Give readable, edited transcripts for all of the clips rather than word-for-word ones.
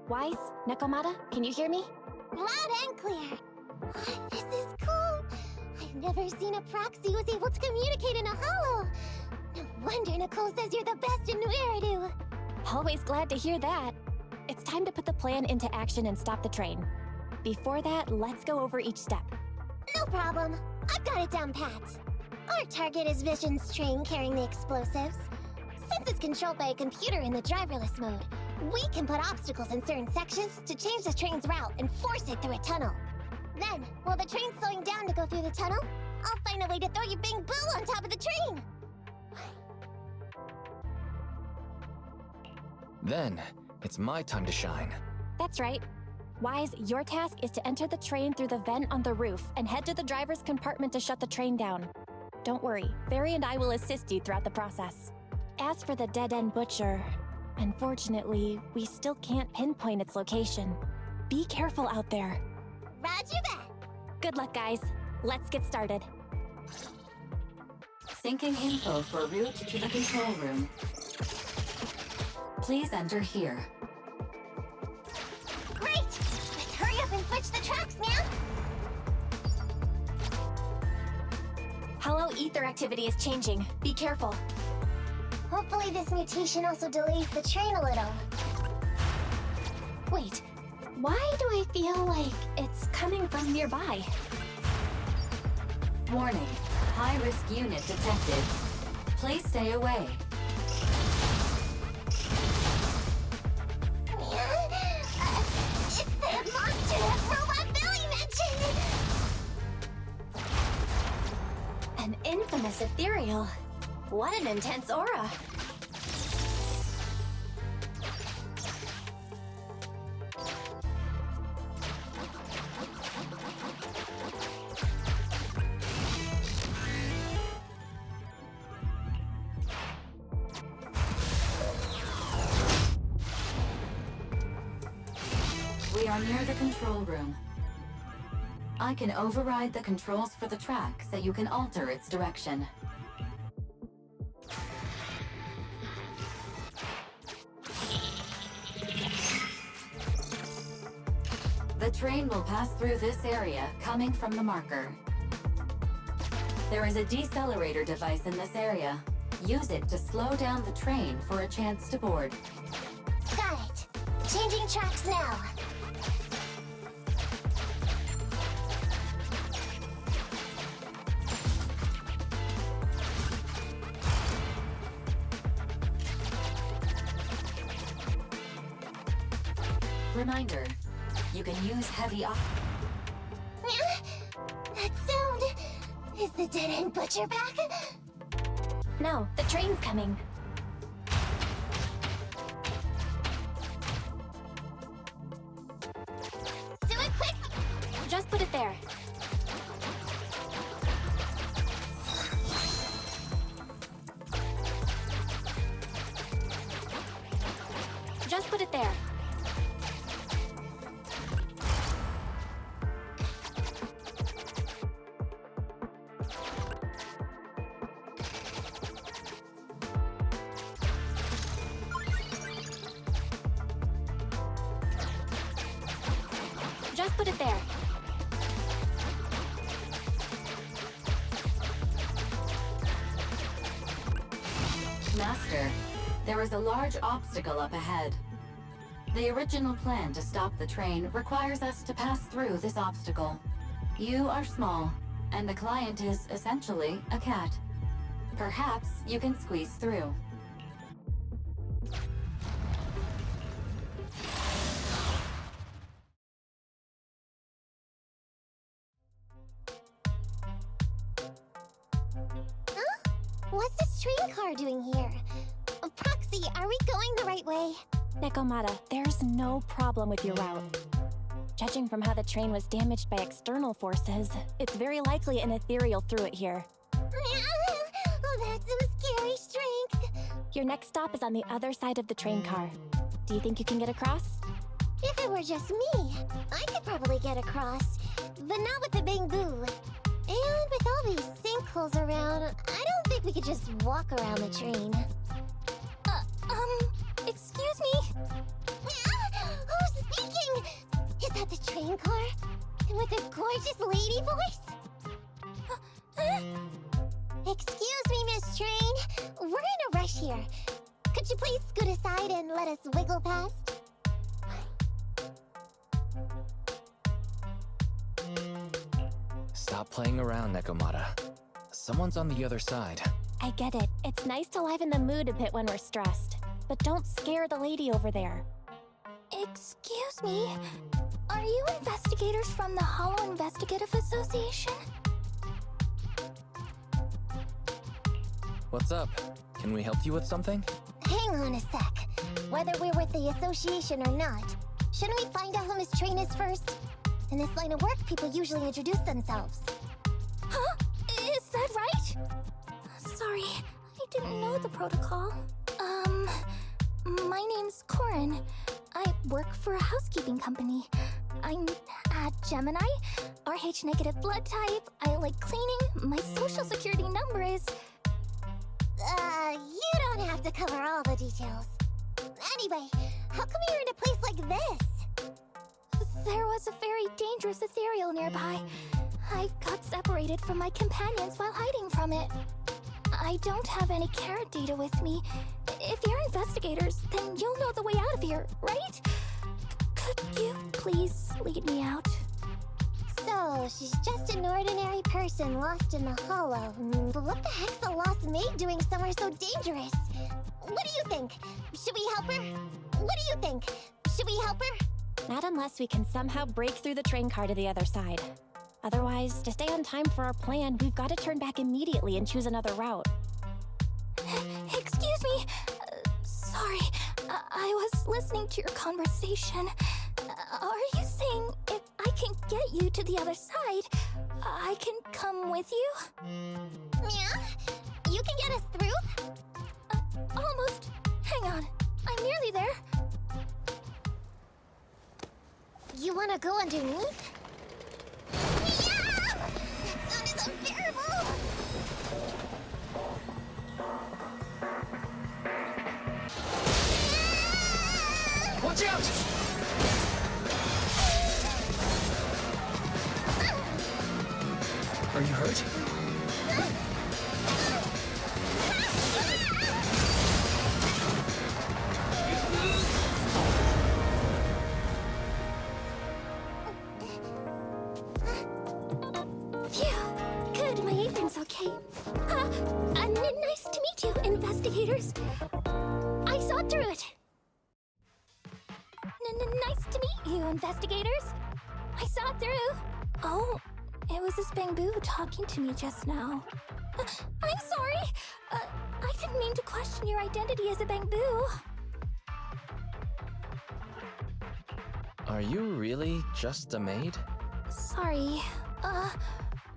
Wise? Nekomata? Can you hear me? Loud and clear. This is cool. I've never seen a proxy who's able to communicate in a holo. No wonder Nicole says you're the best in New Eridu. Always glad to hear that. It's time to put the plan into action and stop the train. Before that, let's go over each step. No problem. I've got it down pat. Our target is Vision's train carrying the explosives. Since it's controlled by a computer in the driverless mode, we can put obstacles in certain sections to change the train's route and force it through a tunnel. Then, while the train's slowing down to go through the tunnel, I'll find a way to throw your bang boo on top of the train! Then, it's my time to shine. That's right. Wise, your task is to enter the train through the vent on the roof and head to the driver's compartment to shut the train down. Don't worry, Barry and I will assist you throughout the process. As for the dead-end butcher, unfortunately, we still can't pinpoint its location. Be careful out there. Roger that! Good luck, guys. Let's get started. Syncing info for route to the control room. Please enter here. Great! Let's hurry up and switch the tracks, man! Hollow ether activity is changing. Be careful. Hopefully this mutation also delays the train a little. Wait, why do I feel like it's coming from nearby? Warning, high-risk unit detected. Please stay away. It's that monster that Robot Billy mentioned! An infamous ethereal. What an intense aura. We are near the control room. I can override the controls for the track so you can alter its direction. The train will pass through this area, coming from the marker. There is a decelerator device in this area. Use it to slow down the train for a chance to board. Got it. Changing tracks now. Reminder, you can use heavy That sound... Is the dead-end butcher back? No, the train's coming. Do it quick! Just put it there. Just put it there. Just put it there. Master, there is a large obstacle up ahead. The original plan to stop the train requires us to pass through this obstacle. You are small, and the client is essentially a cat. Perhaps you can squeeze through. What's this train car doing here? Proxy, are we going the right way? Nekomata, there's no problem with your route. Judging from how the train was damaged by external forces, it's very likely an ethereal threw it here. Oh, that's some scary strength. Your next stop is on the other side of the train car. Do you think you can get across? If it were just me, I could probably get across, but not with the bang boo. And with all these sinkholes around, I don't think we could just walk around the train. Excuse me? Who's speaking! Is that the train car? And with a gorgeous lady voice? Excuse me, Miss Train. We're in a rush here. Could you please scoot aside and let us wiggle past? Stop playing around, Nekomata. Someone's on the other side. I get it. It's nice to liven the mood a bit when we're stressed. But don't scare the lady over there. Excuse me, are you investigators from the Hollow Investigative Association? What's up? Can we help you with something? Hang on a sec. Whether we're with the association or not, shouldn't we find out who Miss Train is first? In this line of work, people usually introduce themselves. Huh? Is that right? Sorry, I didn't know the protocol. My name's Corin. I work for a housekeeping company. I'm a Gemini, RH negative blood type, I like cleaning, my social security number is... You don't have to cover all the details. Anyway, how come you're in a place like this? There was a very dangerous ethereal nearby. I got separated from my companions while hiding from it. I don't have any carrot data with me. If you're investigators, then you'll know the way out of here, right? Could you please lead me out? So, she's just an ordinary person lost in the Hollow. But what the heck's a lost maid doing somewhere so dangerous? What do you think? Should we help her? What do you think? Should we help her? Not unless we can somehow break through the train car to the other side. Otherwise, to stay on time for our plan, we've got to turn back immediately and choose another route. Excuse me. Sorry, I was listening to your conversation. Are you saying if I can get you to the other side, I can come with you? Yeah? You can get us through? Almost. Hang on, I'm nearly there. You wanna go underneath? Yeah! That sound is unbearable! Watch out! Are you hurt? Good, my apron's okay. Nice to meet you, investigators. I saw through it. Nice to meet you, investigators. I saw through. Oh, it was this bamboo talking to me just now. I'm sorry. I didn't mean to question your identity as a bamboo. Are you really just a maid? Sorry.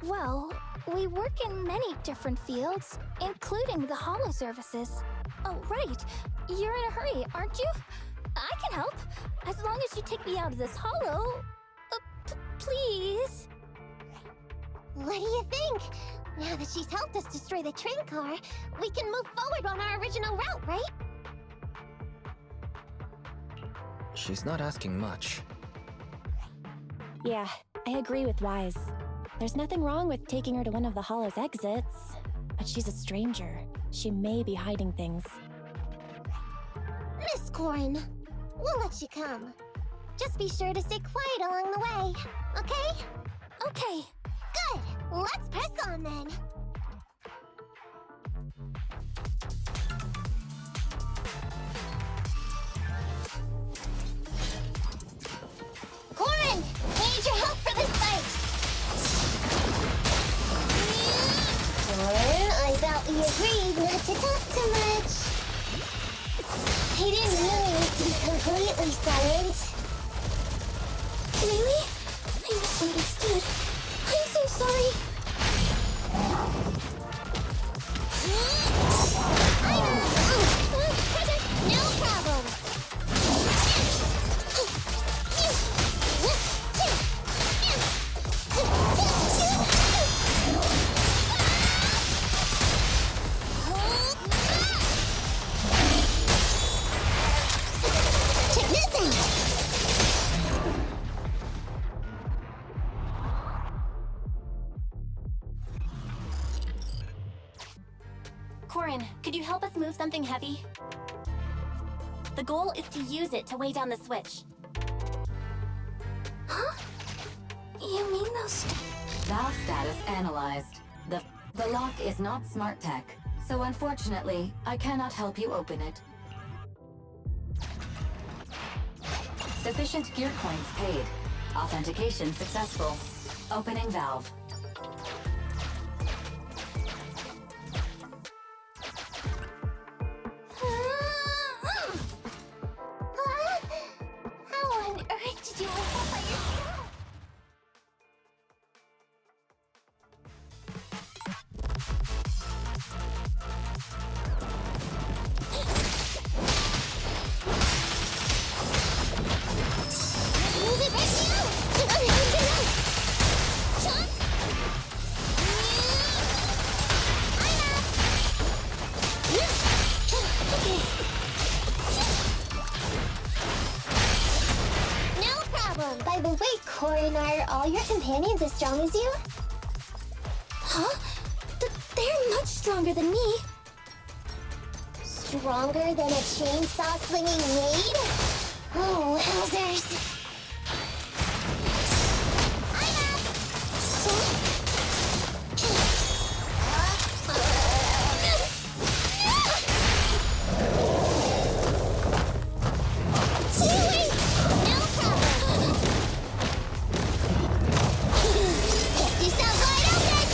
Well, we work in many different fields, including the Hollow services. Oh, right. You're in a hurry, aren't you? I can help, as long as you take me out of this Hollow. Please. What do you think? Now that she's helped us destroy the train car, we can move forward on our original route, right? She's not asking much. Yeah, I agree with Wise. There's nothing wrong with taking her to one of the Hollow's exits, but she's a stranger. She may be hiding things. Miss Corin, we'll let you come. Just be sure to stay quiet along the way, okay? Okay. Good! Let's press on then! Corin! We need your help for this fight! Corin, I thought we agreed not to talk too much. I didn't really need to be completely silent. Really? I misunderstood. I'm so sorry. Corin, could you help us move something heavy? The goal is to use it to weigh down the switch. Huh? You mean those... Valve status analyzed. The lock is not smart tech, so unfortunately, I cannot help you open it. Sufficient gear coins paid. Authentication successful. Opening valve. How on earth did you open that by yourself? Move it right now! Jump! I'm out! Okay. No problem. By the way, Corin, are all your companions as strong as you? Huh? They're much stronger than me. Stronger than a chainsaw-slinging maid? Oh, wowzers. I'm up! No problem. Get yourself wide open!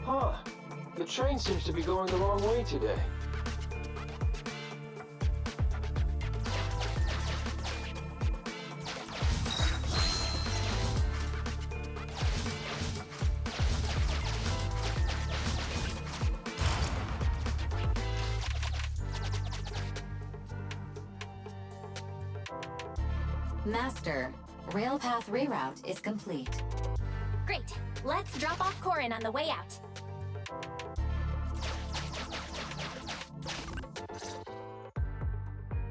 Huh. The train seems to be going the wrong way today. Master, rail path reroute is complete. Great. Let's drop off Corin on the way out.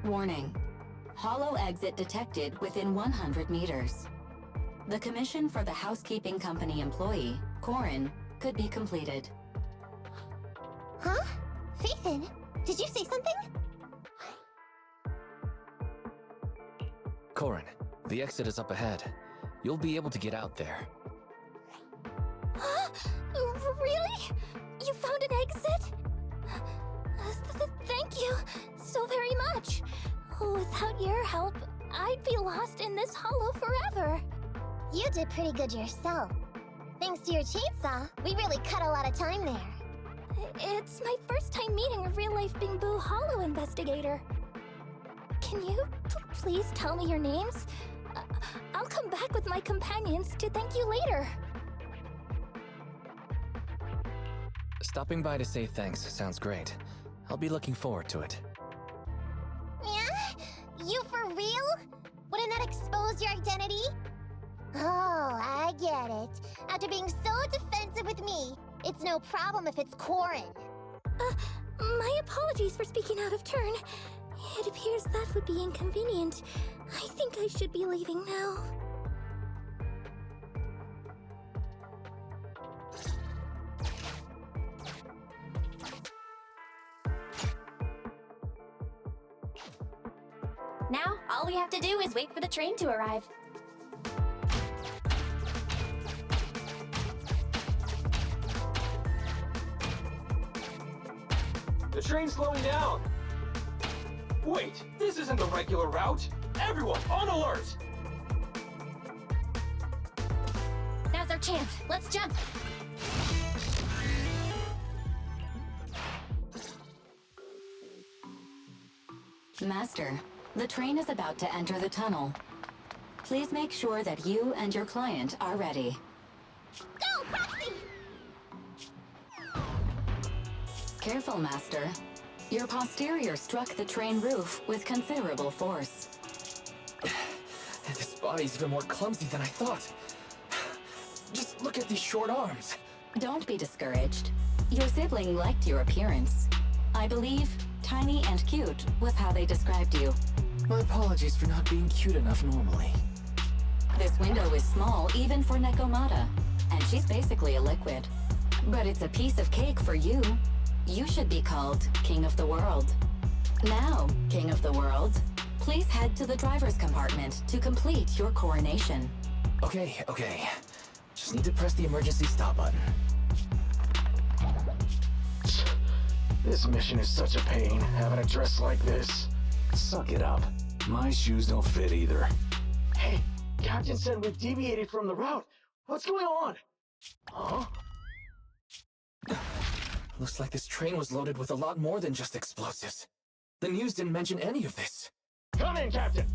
Warning. Hollow exit detected within 100 meters. The commission for the housekeeping company employee, Corin, could be completed. Huh? Faithin, did you say something? Corin, the exit is up ahead. You'll be able to get out there. Huh? Really? You found an exit? Thank you so very much. Without your help, I'd be lost in this hollow forever. You did pretty good yourself. Thanks to your chainsaw, we really cut a lot of time there. It's my first time meeting a real-life Bing Boo Hollow investigator. Can you please tell me your names? I'll come back with my companions to thank you later. Stopping by to say thanks sounds great. I'll be looking forward to it. Yeah? You for real? Wouldn't that expose your identity? Oh, I get it. After being so defensive with me, it's no problem if it's Corin. My apologies for speaking out of turn. It appears that would be inconvenient. I think I should be leaving now. Now, all we have to do is wait for the train to arrive. The train's slowing down! Wait, this isn't the regular route! Everyone, on alert! Now's our chance. Let's jump. Master, the train is about to enter the tunnel. Please make sure that you and your client are ready. Go, Proxy! Careful, Master. Your posterior struck the train roof with considerable force. This body's even more clumsy than I thought. Just look at these short arms. Don't be discouraged. Your sibling liked your appearance. I believe tiny and cute was how they described you. My apologies for not being cute enough normally. This window is small even for Nekomata, and she's basically a liquid. But it's a piece of cake for you. You should be called King of the World. Now, King of the World, please head to the driver's compartment to complete your coronation. Okay. Just need to press the emergency stop button. This mission is such a pain, having a dress like this. Suck it up. My shoes don't fit either. Hey, Captain said we've deviated from the route. What's going on? Huh? Looks like this train was loaded with a lot more than just explosives. The news didn't mention any of this. Come in, Captain!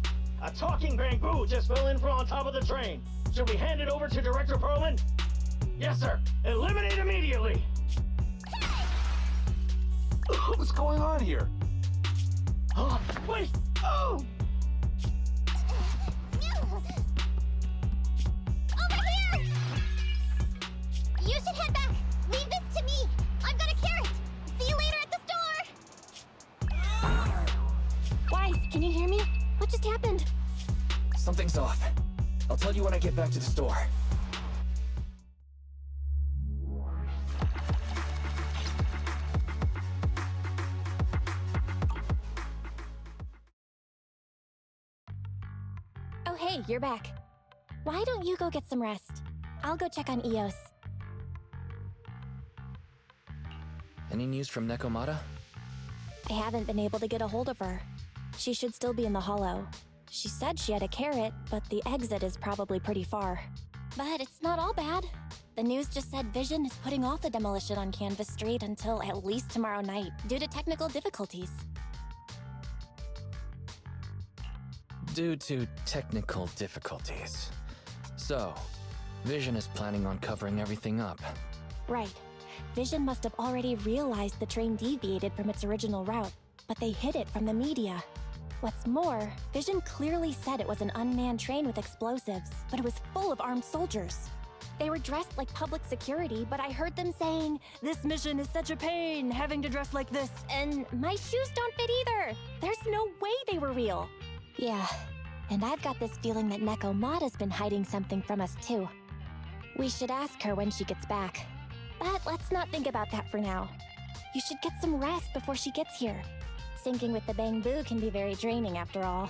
A talking bamboo just fell in from on top of the train. Should we hand it over to Director Perlman? Yes, sir. Eliminate immediately! What's going on here? Huh? Wait! Oh! Over here! You should head back. Leave this to me. I've got a carrot. See you later at the store. Wise, can you hear me? What just happened? Something's off. I'll tell you when I get back to the store. Oh, hey, you're back. Why don't you go get some rest? I'll go check on Eos. Any news from Nekomata? I haven't been able to get a hold of her. She should still be in the hollow. She said she had a carrot, but the exit is probably pretty far. But it's not all bad. The news just said Vision is putting off the demolition on Canvas Street until at least tomorrow night, due to technical difficulties. Due to technical difficulties. So, Vision is planning on covering everything up. Right. Vision must have already realized the train deviated from its original route, but they hid it from the media. What's more, Vision clearly said it was an unmanned train with explosives, but it was full of armed soldiers. They were dressed like public security, but I heard them saying, "This mission is such a pain, having to dress like this," and my shoes don't fit either. There's no way they were real. Yeah, and I've got this feeling that Nekomata's been hiding something from us too. We should ask her when she gets back. But let's not think about that for now. You should get some rest before she gets here. Syncing with the bamboo can be very draining after all.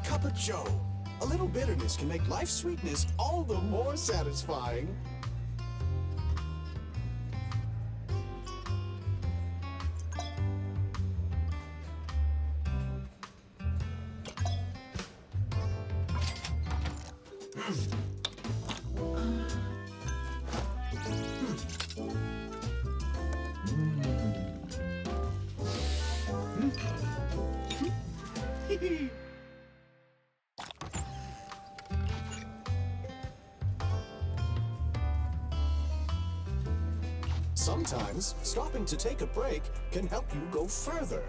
cup of joe. A little bitterness can make life's sweetness all the more satisfying. Sometimes, stopping to take a break can help you go further.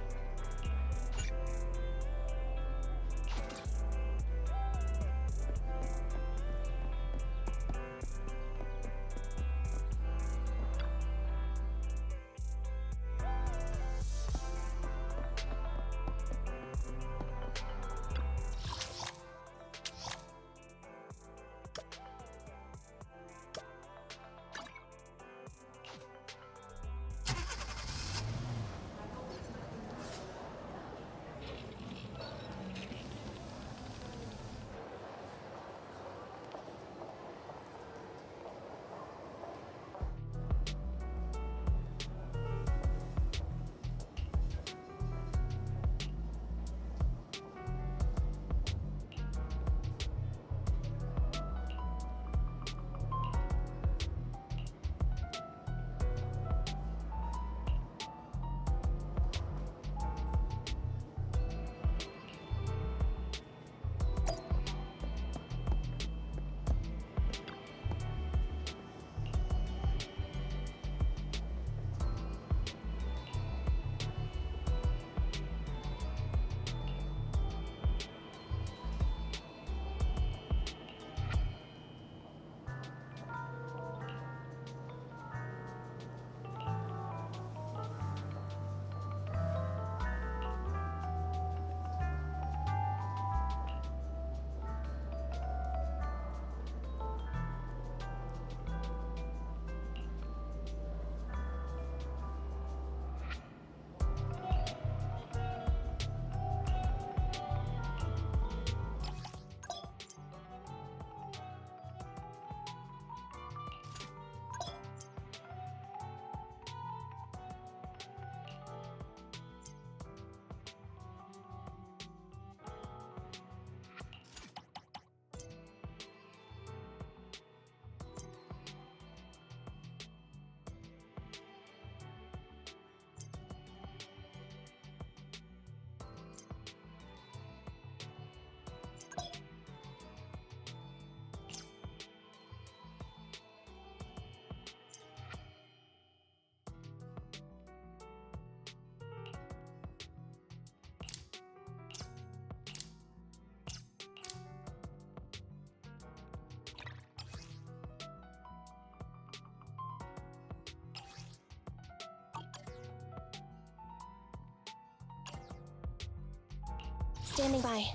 Standing by.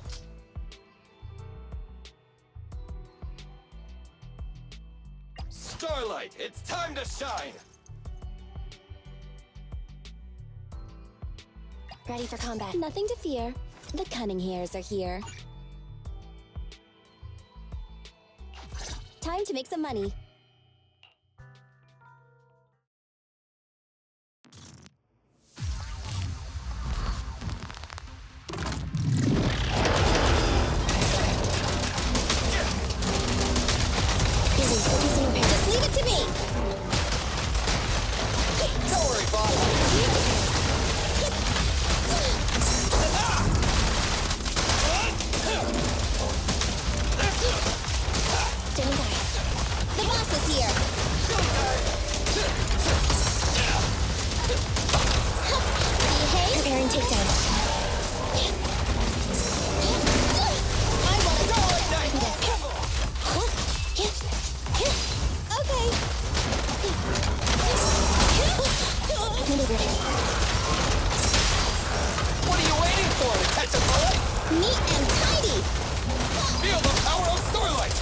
Starlight, it's time to shine! Ready for combat. Nothing to fear. The cunning hairs are here. Time to make some money. Just leave it to me! Don't worry, boss! Standing by. The boss is here. Behave. Preparing takedown. I want to go ignite. Okay. Maneuvered. What are you waiting for, to catch a bullet? Neat and tidy. Feel the power of Starlight!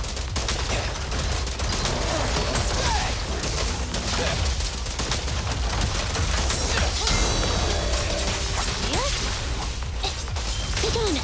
Take on.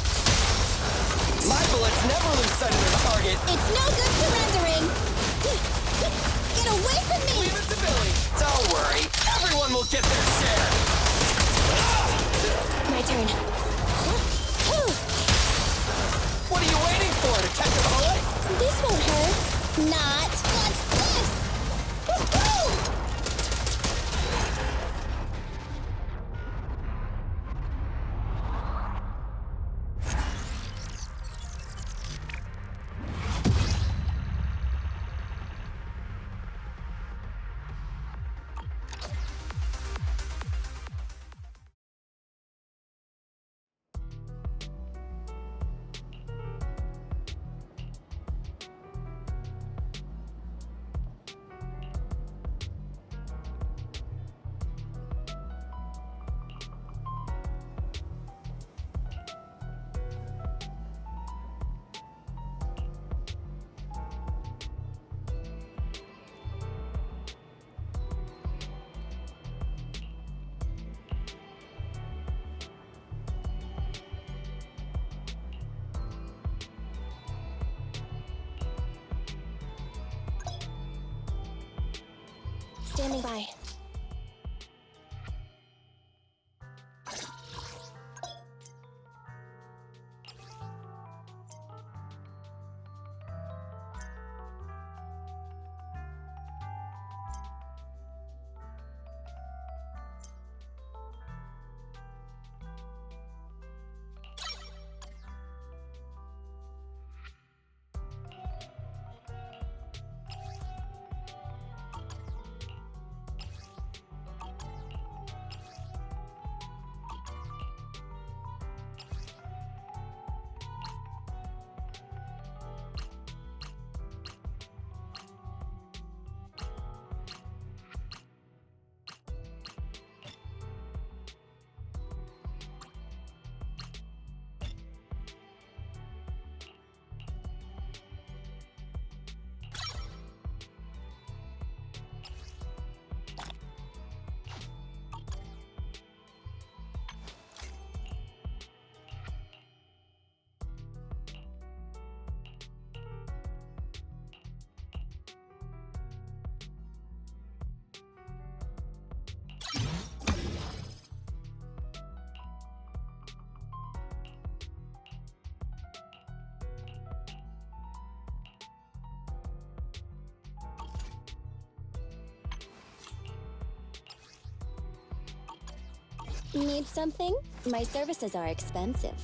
Standing by. Need something? My services are expensive.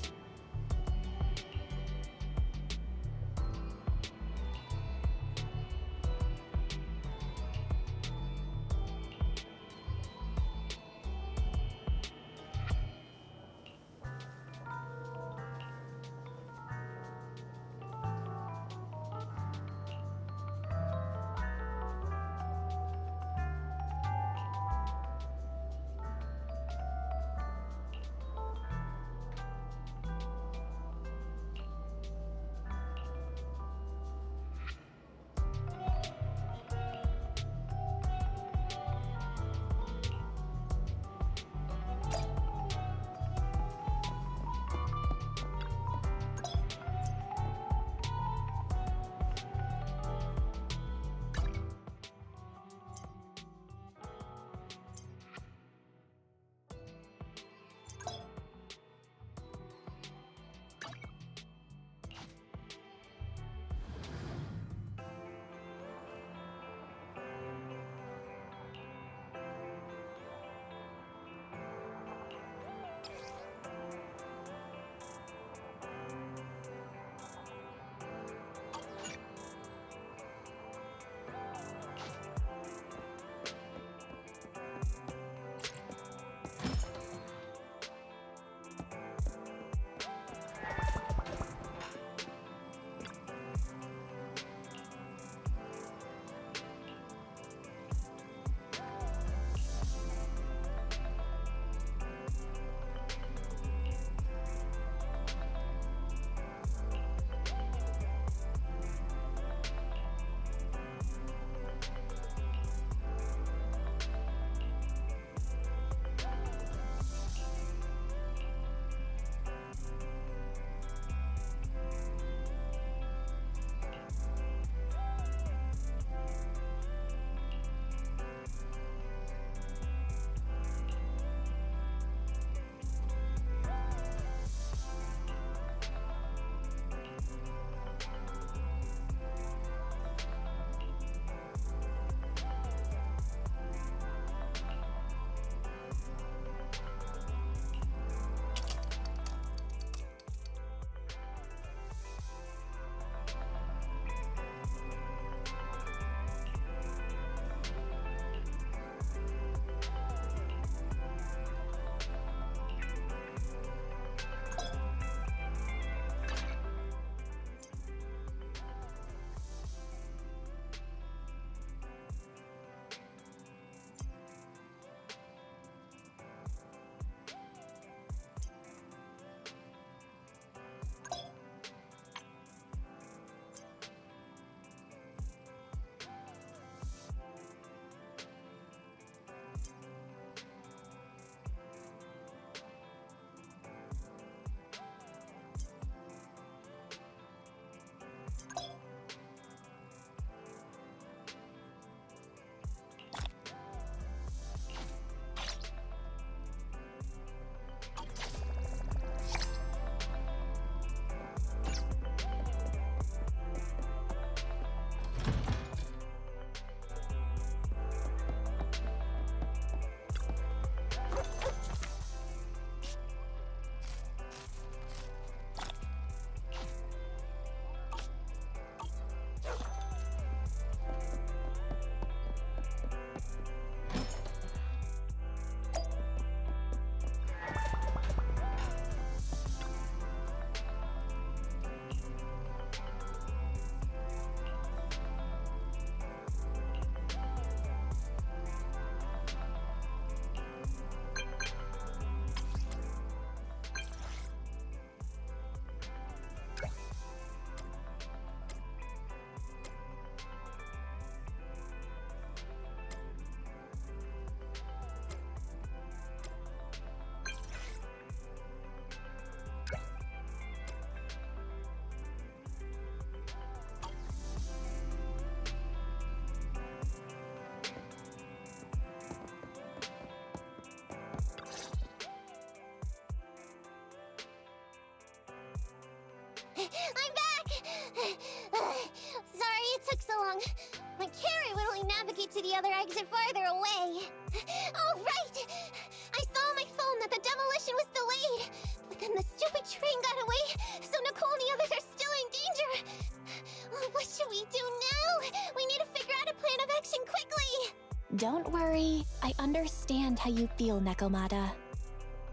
Don't worry, I understand how you feel, Nekomata.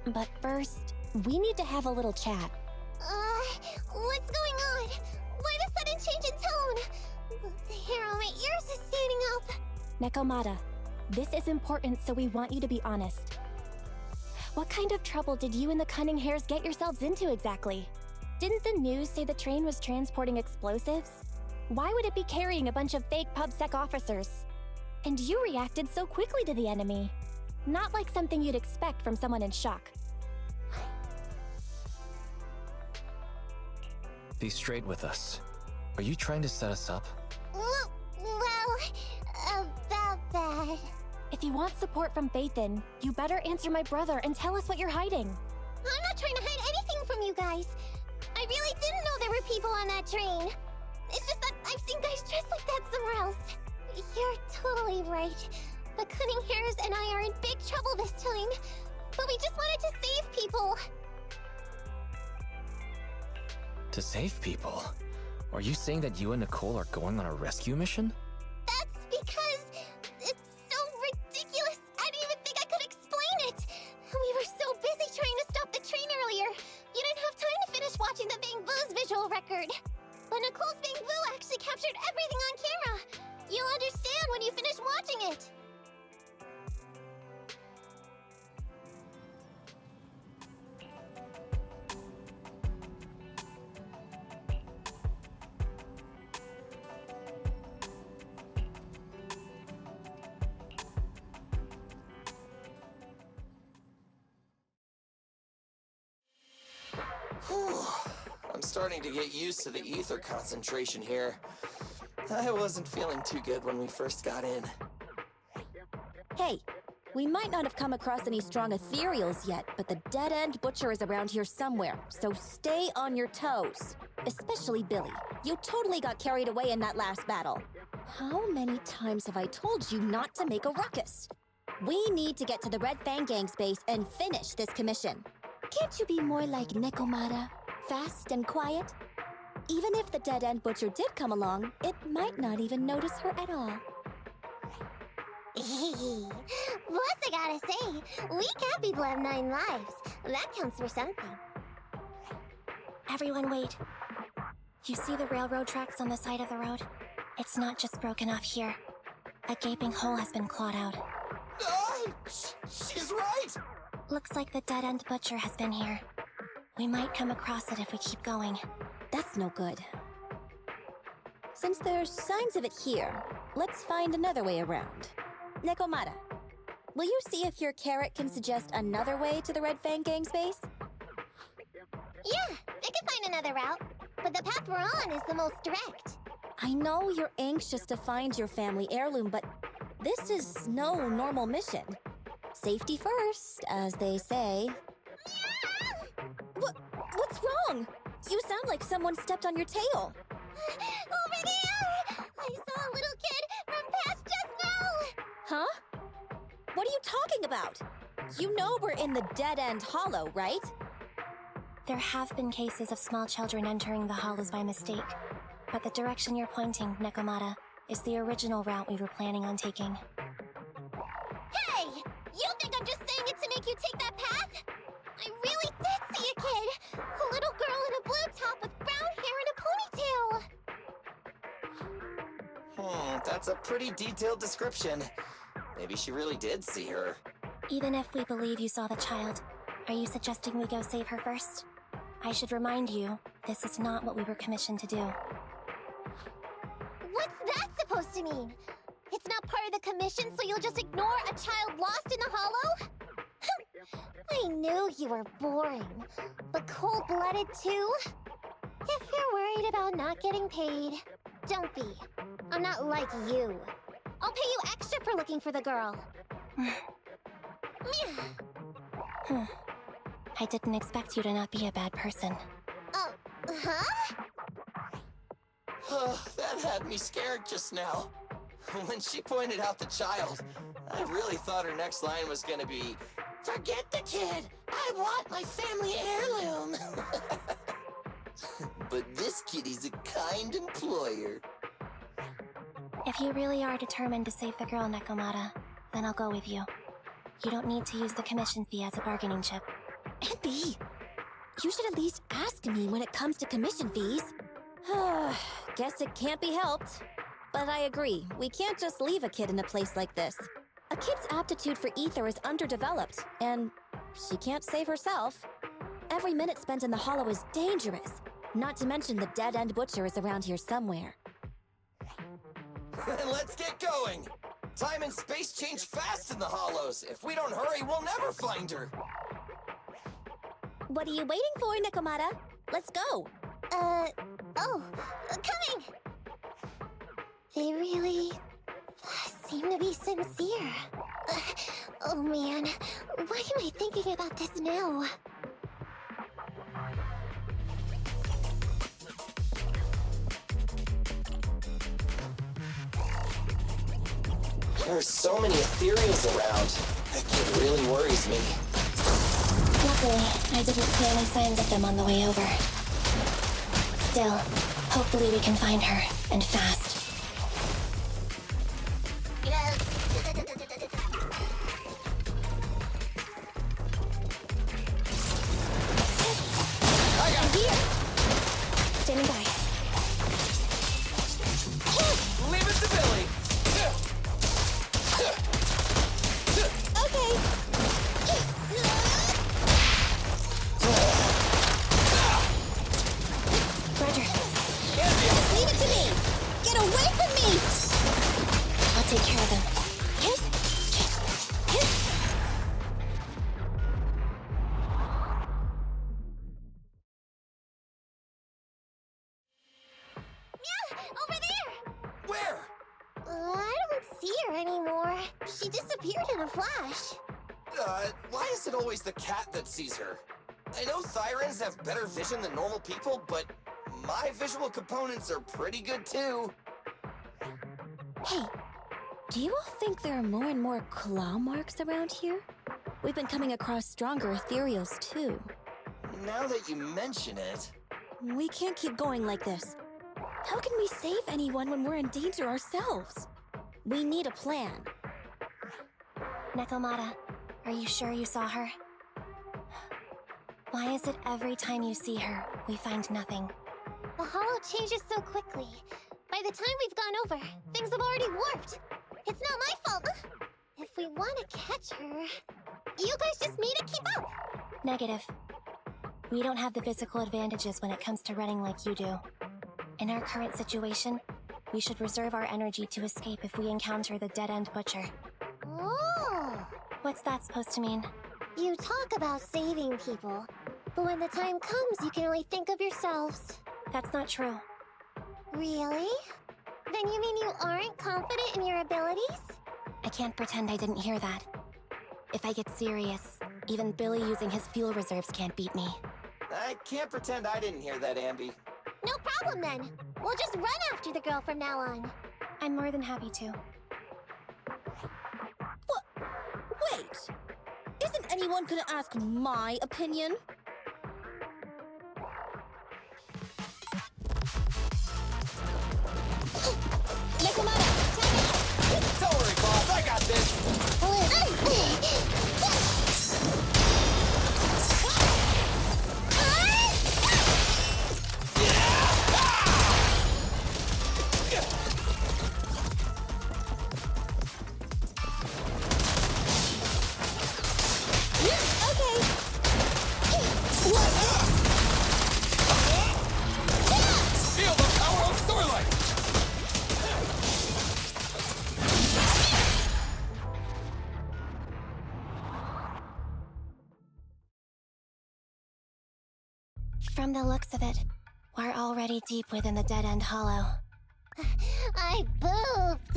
But first, we need to have a little chat. What's going on? Why the sudden change in tone? The hair on my ears is standing up. Nekomata, this is important, so we want you to be honest. What kind of trouble did you and the cunning hairs get yourselves into exactly? Didn't the news say the train was transporting explosives? Why would it be carrying a bunch of fake PubSec officers? And you reacted so quickly to the enemy. Not like something you'd expect from someone in shock. Be straight with us. Are you trying to set us up? Well, about that. If you want support from Faithin, you better answer my brother and tell us what you're hiding. I'm not trying to hide anything from you guys. I really didn't know there were people on that train. It's just that I've seen guys dressed like that somewhere else. You're totally right. The cunning hairs and I are in big trouble this time. But we just wanted to save people. To save people? Are you saying that you and Nicole are going on a rescue mission? That's because it's so ridiculous. I didn't even think I could explain it. We were so busy trying to stop the train earlier. You didn't have time to finish watching the Bang Boo's visual record. But Nicole's Bang Boo actually captured everything on camera. You'll understand when you finish watching it. I'm starting to get used to the ether concentration here. I wasn't feeling too good when we first got in. Hey, we might not have come across any strong ethereals yet, but the dead-end butcher is around here somewhere, so stay on your toes. Especially Billy. You totally got carried away in that last battle. How many times have I told you not to make a ruckus? We need to get to the Red Fang Gang's base and finish this commission. Can't you be more like Nekomata? Fast and quiet? Even if the dead-end butcher did come along, it might not even notice her at all. Plus, I gotta say, we cat people have 9 lives. That counts for something. Everyone wait. You see the railroad tracks on the side of the road? It's not just broken off here. A gaping hole has been clawed out. She's right! Looks like the dead-end butcher has been here. We might come across it if we keep going. That's no good. Since there's signs of it here, let's find another way around. Nekomata, will you see if your carrot can suggest another way to the Red Fang Gang's base? Yeah, I can find another route. But the path we're on is the most direct. I know you're anxious to find your family heirloom, but this is no normal mission. Safety first, as they say. What's wrong? You sound like someone stepped on your tail. Over there! I saw a little kid run past just now! Huh? What are you talking about? You know we're in the dead-end hollow, right? There have been cases of small children entering the hollows by mistake. But the direction you're pointing, Nekomata, is the original route we were planning on taking. Hey! You think I'm just saying it to make you take that path? I really did see a kid! A little girl in a blue top with brown hair and a ponytail! That's a pretty detailed description. Maybe she really did see her. Even if we believe you saw the child, are you suggesting we go save her first? I should remind you, this is not what we were commissioned to do. What's that supposed to mean? It's not part of the commission, so you'll just ignore a child lost in the hollow? I knew you were boring, but cold-blooded too? If you're worried about not getting paid, don't be. I'm not like you. I'll pay you extra for looking for the girl. I didn't expect you to not be a bad person. Huh? That had me scared just now. When she pointed out the child, I really thought her next line was gonna be, "Forget the kid! I want my family heirloom!" But this kitty's a kind employer. If you really are determined to save the girl, Nekomata, then I'll go with you. You don't need to use the commission fee as a bargaining chip. Abby, you should at least ask me when it comes to commission fees. Guess it can't be helped. But I agree, we can't just leave a kid in a place like this. A kid's aptitude for ether is underdeveloped, and she can't save herself. Every minute spent in the hollow is dangerous, not to mention the dead-end butcher is around here somewhere. Let's get going! Time and space change fast in the hollows. If we don't hurry, we'll never find her. What are you waiting for, Nekomata? Let's go! Coming! They really seem to be sincere. Oh man, why am I thinking about this now? There are so many ethereals around. That kid really worries me. Luckily, I didn't see any signs of them on the way over. Still, hopefully we can find her, and fast. Standing by. Leave it to Billy! Okay! Roger. Leave it to me! Get away from me! I'll take care of them. Over there! Where? I don't see her anymore. She disappeared in a flash. Why is it always the cat that sees her? I know Thyrans have better vision than normal people, but my visual components are pretty good too. Hey, do you all think there are more and more claw marks around here? We've been coming across stronger ethereals too. Now that you mention it... We can't keep going like this. How can we save anyone when we're in danger ourselves? We need a plan. Nekomata, are you sure you saw her? Why is it every time you see her, we find nothing? The hollow changes so quickly. By the time we've gone over, things have already warped. It's not my fault. If we want to catch her, you guys just need to keep up. Negative. We don't have the physical advantages when it comes to running like you do. In our current situation, we should reserve our energy to escape if we encounter the dead-end butcher. Oh! What's that supposed to mean? You talk about saving people, but when the time comes, you can only think of yourselves. That's not true. Really? Then you mean you aren't confident in your abilities? I can't pretend I didn't hear that. If I get serious, even Billy using his fuel reserves can't beat me. I can't pretend I didn't hear that, Ambi. No problem then. We'll just run after the girl from now on. I'm more than happy to. What? Wait! Isn't anyone gonna ask my opinion? Nekomata, tag out! Don't worry, boss. I got this. Feel the power of Starlight! From the looks of it, we're already deep within the dead-end hollow. I pooped!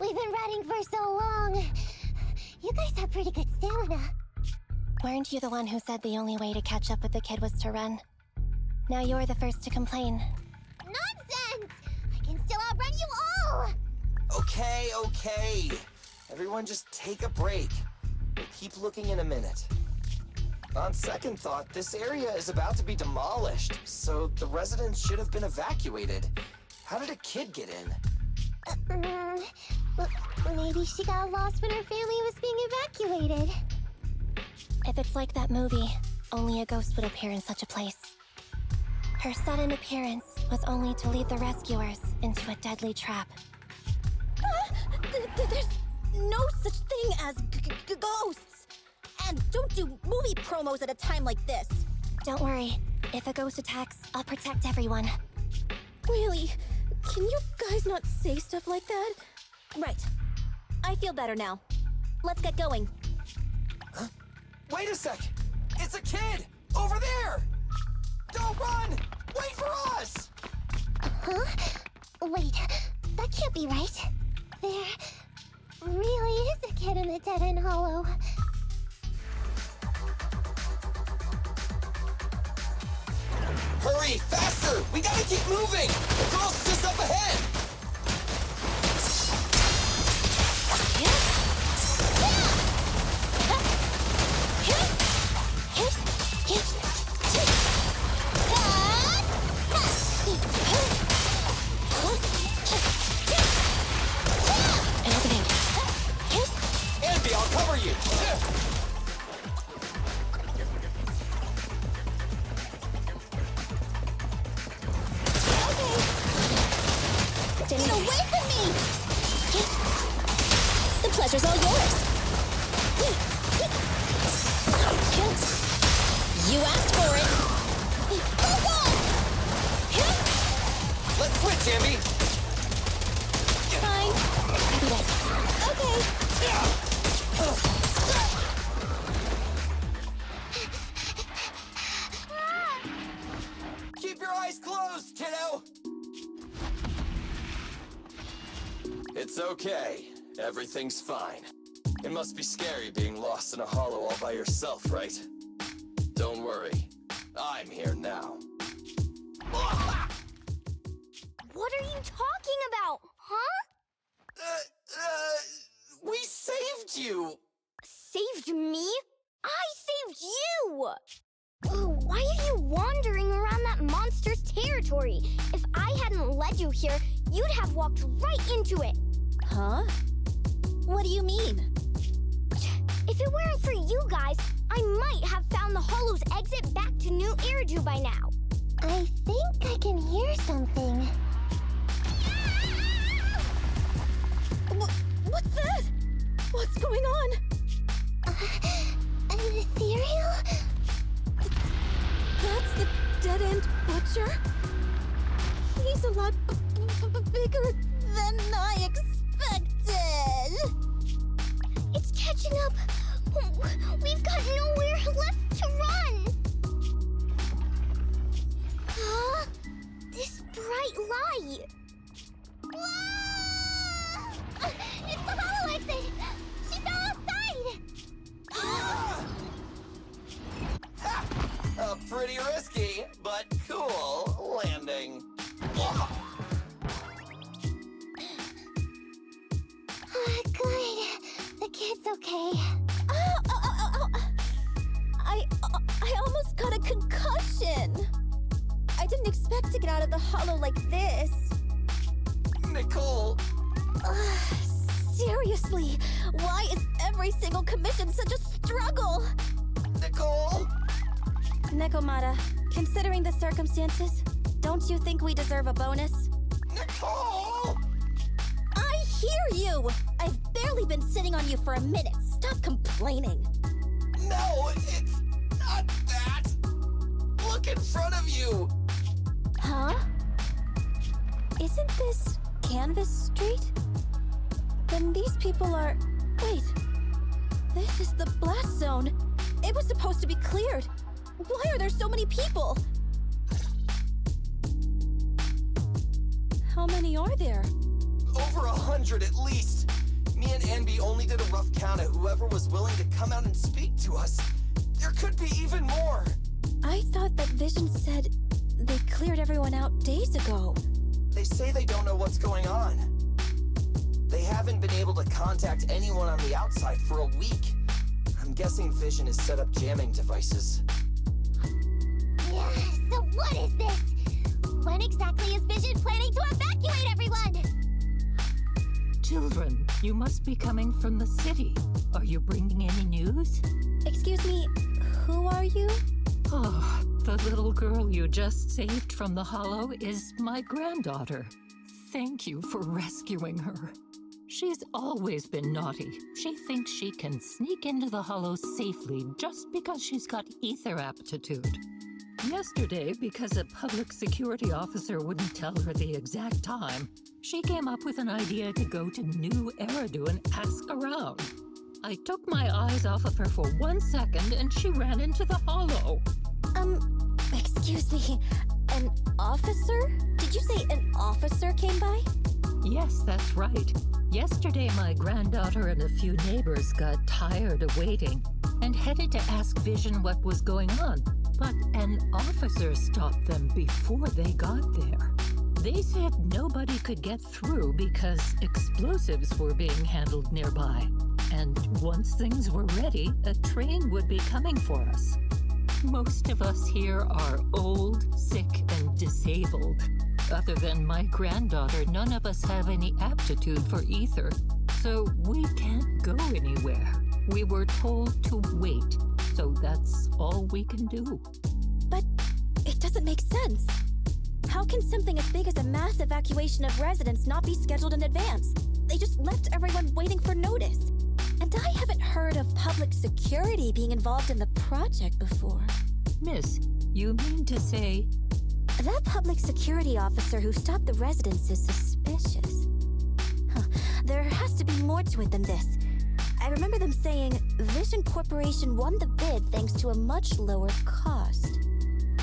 We've been running for so long. You guys have pretty good stamina. Weren't you the one who said the only way to catch up with the kid was to run? Now you're the first to complain. Nonsense! I can still outrun you all! Okay. Everyone just take a break. We'll keep looking in a minute. On second thought, this area is about to be demolished, so the residents should have been evacuated. How did a kid get in? Maybe she got lost when her family was being evacuated. If it's like that movie, only a ghost would appear in such a place. Her sudden appearance was only to lead the rescuers into a deadly trap. There's no such thing as ghosts! And don't do movie promos at a time like this! Don't worry. If a ghost attacks, I'll protect everyone. Really? Can you guys not say stuff like that? Right. I feel better now. Let's get going. Huh? Wait a sec! It's a kid! Over there! Don't run! Wait for us! Huh? Wait, that can't be right. There really is a kid in the dead-end hollow. Hurry, faster! We gotta keep moving! The girl's just up ahead! Andy, I'll cover you! Get away from me! The pleasure's all yours. You asked for it. Hold on! Let's switch, Ambi! Fine. Okay. Keep your eyes closed, kiddo! It's okay. Everything's fine. It must be scary being lost in a hollow all by yourself, right? Don't worry. I'm here now. What are you talking about, huh? We saved you! Saved me? I saved you! Why are you wandering around that monster's territory? If I hadn't led you here, you'd have walked right into it. Huh? What do you mean? If it weren't for you guys, I might have found the hollow's exit back to New Eridu by now. I think I can hear something. What's that? What's going on? An ethereal? That's the dead-end butcher? He's a lot bigger than I expected. It's catching up. We've got nowhere left to run. Huh? This bright light. Whoa! It's the hollow exit! She fell outside! Pretty risky, but cool landing. Good. The kid's okay. I almost got a concussion. I didn't expect to get out of the hollow like this. Nicole! Seriously, why is every single commission such a struggle? Nicole! Nekomata, considering the circumstances, don't you think we deserve a bonus? Nicole! I hear you! I've barely been sitting on you for a minute. Stop complaining. No, it's not that! Look in front of you! Huh? Isn't this Canvas Street? Then these people are... Wait. This is the blast zone. It was supposed to be cleared. Why are there so many people? How many are there? Over 100 at least. Me and Anby only did a rough count of whoever was willing to come out and speak to us. There could be even more. I thought that Vision said they cleared everyone out days ago. They say they don't know what's going on. They haven't been able to contact anyone on the outside for a week. I'm guessing Vision has set up jamming devices. Yeah, so what is this? When exactly is Vision planning to evacuate everyone? Children, You must be coming from the city. Are you bringing any news? Excuse me, who are you? Oh, the little girl you just saved from the Hollow is my granddaughter. Thank you for rescuing her. She's always been naughty. She thinks she can sneak into the Hollow safely just because she's got ether aptitude. Yesterday, because a public security officer wouldn't tell her the exact time, she came up with an idea to go to New Eridu and ask around. I took my eyes off of her for 1 second and she ran into the Hollow. Excuse me, an officer? Did you say an officer came by? Yes, that's right. Yesterday, my granddaughter and a few neighbors got tired of waiting and headed to ask Vision what was going on, but an officer stopped them before they got there. They said nobody could get through because explosives were being handled nearby, and once things were ready, a train would be coming for us. Most of us here are old, sick, and disabled. Other than my granddaughter, none of us have any aptitude for ether, so we can't go anywhere. We were told to wait, so that's all we can do. But it doesn't make sense. How can something as big as a mass evacuation of residents not be scheduled in advance? They just left everyone waiting for notice. And I haven't heard of public security being involved in the project before. Miss, you mean to say... That public security officer who stopped the residents is suspicious. There has to be more to it than this. I remember them saying Vision Corporation won the bid thanks to a much lower cost.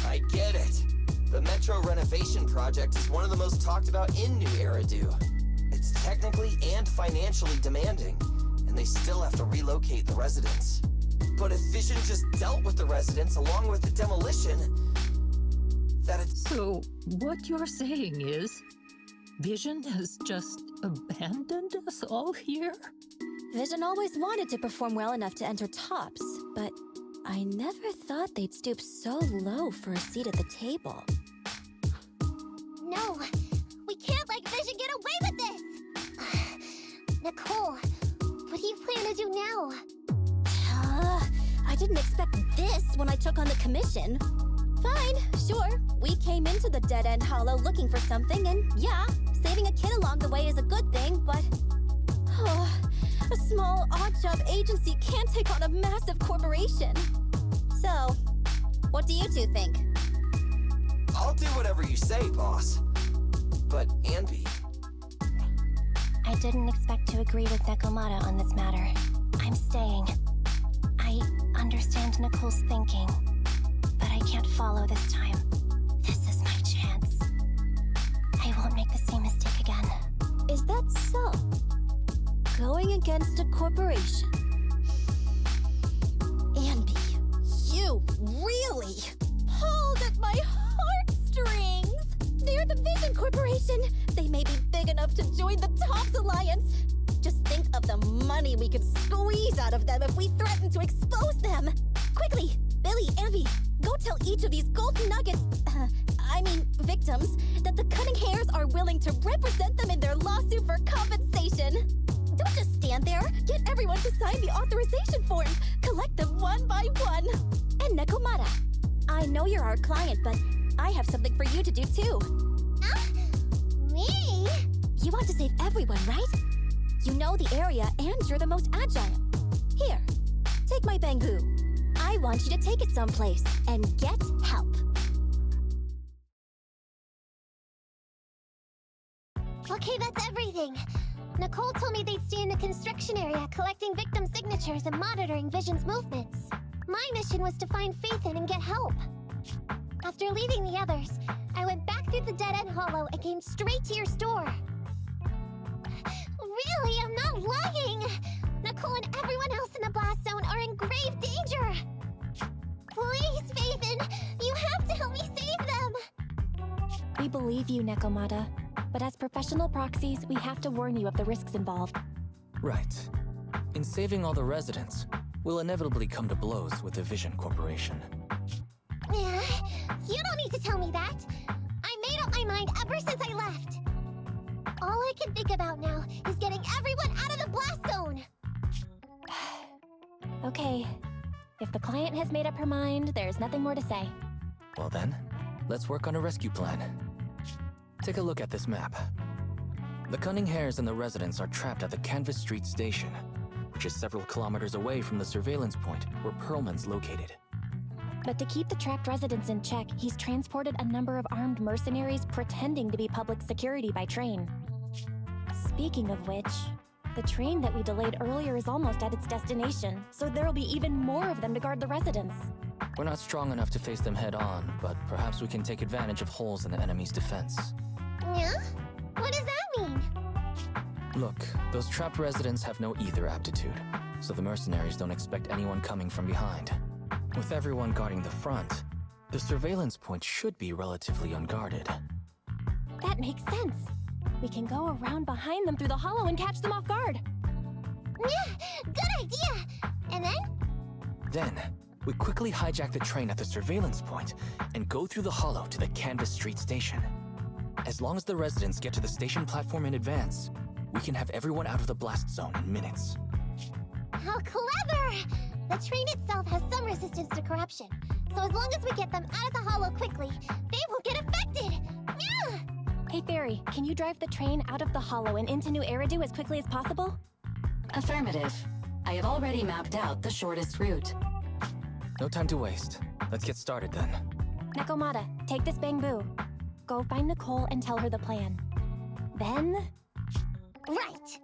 I get it. The Metro renovation project is one of the most talked about in New Eridu. It's technically and financially demanding, and they still have to relocate the residents. But if Vision just dealt with the residents along with the demolition, So, what you're saying is, Vision has just abandoned us all here? Vision always wanted to perform well enough to enter tops, but I never thought they'd stoop so low for a seat at the table. No, we can't let Vision get away with this! Nicole, what do you plan to do now? I didn't expect this when I took on the commission. Fine, sure. We came into the dead-end hollow looking for something, and yeah, saving a kid along the way is a good thing, but... a small, odd-job agency can't take on a massive corporation. So, what do you two think? I'll do whatever you say, boss. But, Anby... I didn't expect to agree with Nekomata on this matter. I'm staying. I understand Nicole's thinking, but I can't follow this time. This is my chance. I won't make the same mistake again. Is that so? Going against a corporation? Anby, you really pulled at my heartstrings! They're the Vision Corporation! They may be big enough to join the Tops Alliance! Just think of the money we could squeeze out of them if we threaten to expose them! Quickly, Billy, Anby, go tell each of these golden nuggets, victims, that the Cunning Hairs are willing to represent them in their lawsuit for compensation. Don't just stand there. Get everyone to sign the authorization forms. Collect them one by one. And Nekomata, I know you're our client, but I have something for you to do too. Me? You want to save everyone, right? You know the area and you're the most agile. Here, take my bamboo. I want you to take it someplace and get help. Okay, that's everything. Nicole told me they'd stay in the construction area collecting victim signatures and monitoring Vision's movements. My mission was to find Faithin and get help. After leaving the others, I went back through the dead-end hollow and came straight to your store. Really, I'm not lying! Nicole and everyone else in the blast zone are in grave danger! Please, Faithin, you have to help me save them! We believe you, Nekomata. But as professional proxies, we have to warn you of the risks involved. Right. In saving all the residents, we'll inevitably come to blows with the Vision Corporation. You don't need to tell me that! I made up my mind ever since I left! All I can think about now is getting everyone out of the Okay. If the client has made up her mind, there's nothing more to say. Well then, let's work on a rescue plan. Take a look at this map. The cunning hares and the residents are trapped at the Canvas Street station, which is several kilometers away from the surveillance point where Perlman's located. But to keep the trapped residents in check, he's transported a number of armed mercenaries pretending to be public security by train. Speaking of which, the train that we delayed earlier is almost at its destination, so there'll be even more of them to guard the residents. We're not strong enough to face them head on, but perhaps we can take advantage of holes in the enemy's defense. Yeah? What does that mean? Look, those trapped residents have no ether aptitude, so the mercenaries don't expect anyone coming from behind. With everyone guarding the front, the surveillance point should be relatively unguarded. That makes sense. We can go around behind them through the hollow and catch them off guard. Yeah, good idea! And then? Then, we quickly hijack the train at the surveillance point and go through the hollow to the Canvas Street station. As long as the residents get to the station platform in advance, we can have everyone out of the blast zone in minutes. How clever! The train itself has some resistance to corruption, so as long as we get them out of the hollow quickly, they won't get affected! Yeah! Hey Fairy, can you drive the train out of the hollow and into New Eridu as quickly as possible? Affirmative. I have already mapped out the shortest route. No time to waste. Let's get started then. Nekomata, take this bamboo. Go find Nicole and tell her the plan. Then... Right!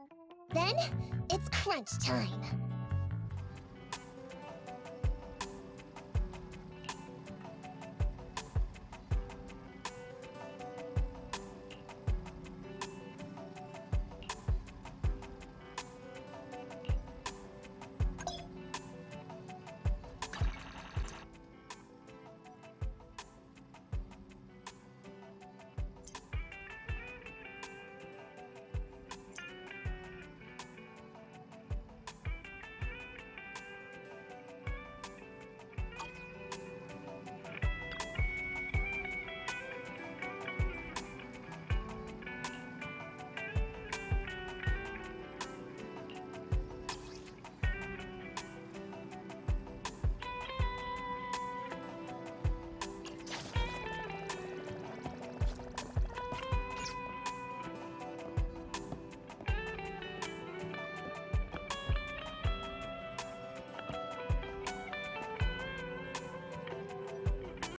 Then, it's crunch time.